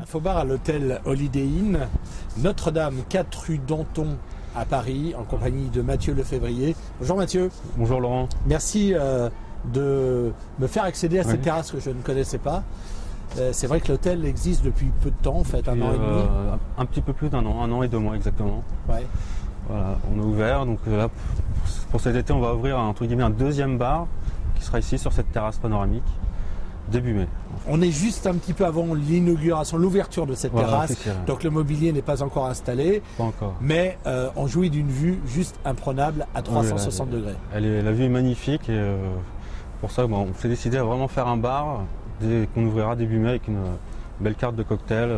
Infobar à l'hôtel Holiday Inn, Notre-Dame, 4 rue Danton à Paris, en compagnie de Mathieu Lefévrier. Bonjour Mathieu. Bonjour Laurent. Merci de me faire accéder à cette terrasse que je ne connaissais pas. C'est vrai que l'hôtel existe depuis peu de temps, en fait, un an et demi. Un petit peu plus d'un an et 2 mois exactement. Ouais. Voilà, on a ouvert, donc là, pour cet été, on va ouvrir entre guillemets un deuxième bar qui sera ici sur cette terrasse panoramique, début mai. On est juste un petit peu avant l'inauguration, l'ouverture de cette terrasse, donc le mobilier n'est pas encore installé, pas encore. Mais on jouit d'une vue juste imprenable à 360 degrés. La vue est magnifique et pour ça, on s'est décidé à vraiment faire un bar dès qu'on ouvrira début mai avec une belle carte de cocktail.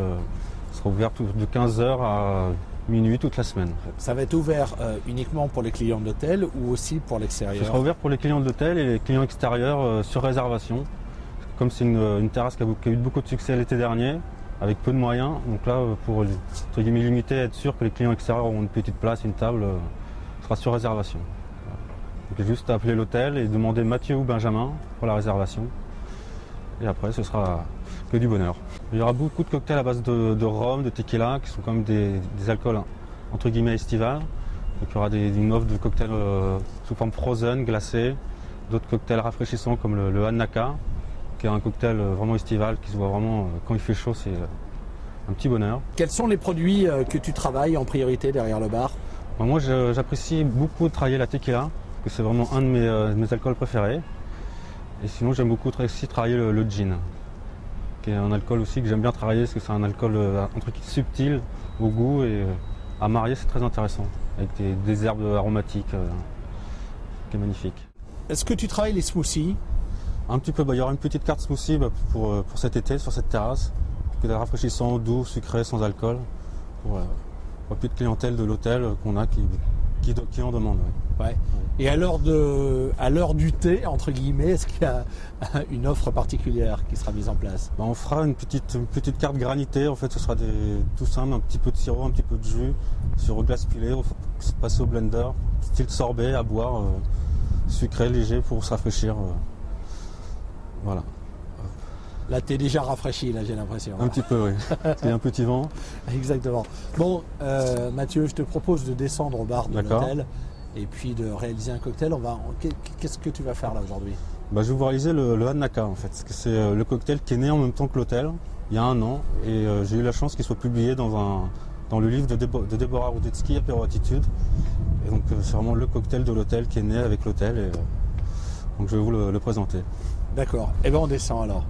Ça sera ouvert de 15h à minuit toute la semaine. Ça va être ouvert uniquement pour les clients de l'hôtel ou aussi pour l'extérieur? Ça sera ouvert pour les clients de l'hôtel et les clients extérieurs sur réservation. Comme c'est une terrasse qui a eu beaucoup de succès l'été dernier, avec peu de moyens, donc là, pour entre guillemets limiter, être sûr que les clients extérieurs auront une petite place, une table, sera sur réservation. Donc il y a juste à appeler l'hôtel et demander Mathieu ou Benjamin pour la réservation. Et après, ce sera que du bonheur. Il y aura beaucoup de cocktails à base de rhum, de tequila, qui sont quand même des alcools entre guillemets estivales. Donc il y aura une offre de cocktails sous forme frozen, glacés, d'autres cocktails rafraîchissants comme le Hanaka, qui est un cocktail vraiment estival, qui se voit vraiment quand il fait chaud, c'est un petit bonheur. Quels sont les produits que tu travailles en priorité derrière le bar? Moi, j'apprécie beaucoup travailler la tequila, parce que c'est vraiment un de mes alcools préférés. Et sinon, j'aime beaucoup aussi travailler le gin, qui est un alcool aussi que j'aime bien travailler, parce que c'est un alcool un truc subtil au goût, et à marier, c'est très intéressant, avec des herbes aromatiques, qui est magnifique. Est-ce que tu travailles les smoothies? Un petit peu, il y aura une petite carte smoothie pour cet été sur cette terrasse, qui est rafraîchissant, doux, sucré, sans alcool, pour la petite clientèle de l'hôtel qu'on a qui en demande. Ouais. Et à l'heure du thé, entre guillemets, est-ce qu'il y a une offre particulière qui sera mise en place? On fera une petite carte granitée, en fait ce sera tout simple, un petit peu de sirop, un petit peu de jus, sur glace pilée, passer au blender, style sorbet à boire, sucré, léger pour se rafraîchir. Voilà. Là, tu es déjà rafraîchi, là, j'ai l'impression. Un petit peu, oui. Il y a un petit vent. Exactement. Bon, Mathieu, je te propose de descendre au bar de l'hôtel et puis de réaliser un cocktail. Qu'est-ce que tu vas faire là aujourd'hui? Je vais vous réaliser le Hanaka, en fait. C'est le cocktail qui est né en même temps que l'hôtel, il y a 1 an. Et j'ai eu la chance qu'il soit publié dans le livre de Deborah Rudetsky, Apéro Attitude. Et donc, c'est vraiment le cocktail de l'hôtel qui est né avec l'hôtel. Et donc, je vais vous le présenter. D'accord. Eh bien, on descend alors.